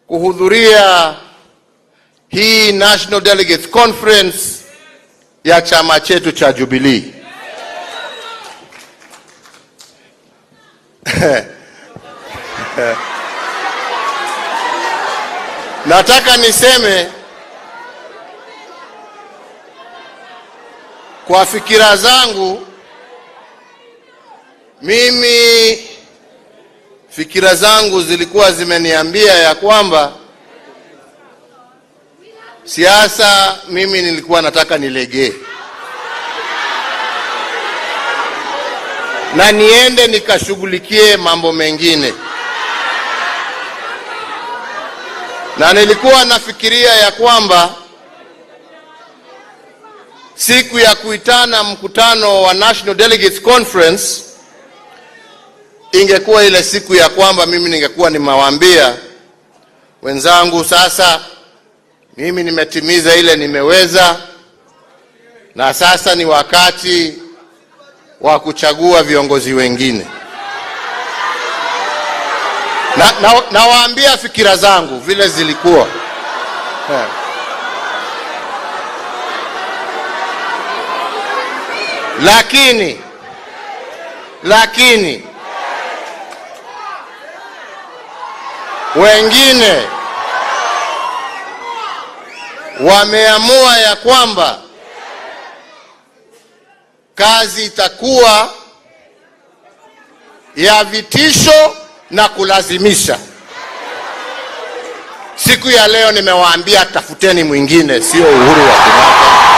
kuhudhuria hii National Delegates Conference ya chama chetu cha Jubilee. Nataka niseme kwa fikira zangu, fikira zangu zilikuwa zimeniambia ya kwamba siasa mimi nilikuwa nataka nilegee na niende nikashughulikie mambo mengine, na nilikuwa nafikiria ya kwamba siku ya kuitana mkutano wa National Delegates Conference ingekuwa ile siku ya kwamba mimi ningekuwa nimewaambia wenzangu, sasa mimi nimetimiza ile nimeweza, na sasa ni wakati wa kuchagua viongozi wengine. Nawaambia fikira zangu vile zilikuwa. Lakini wengine wameamua ya kwamba kazi itakuwa ya vitisho na kulazimisha. Siku ya leo nimewaambia tafuteni mwingine, sio Uhuru wa Kenyatta.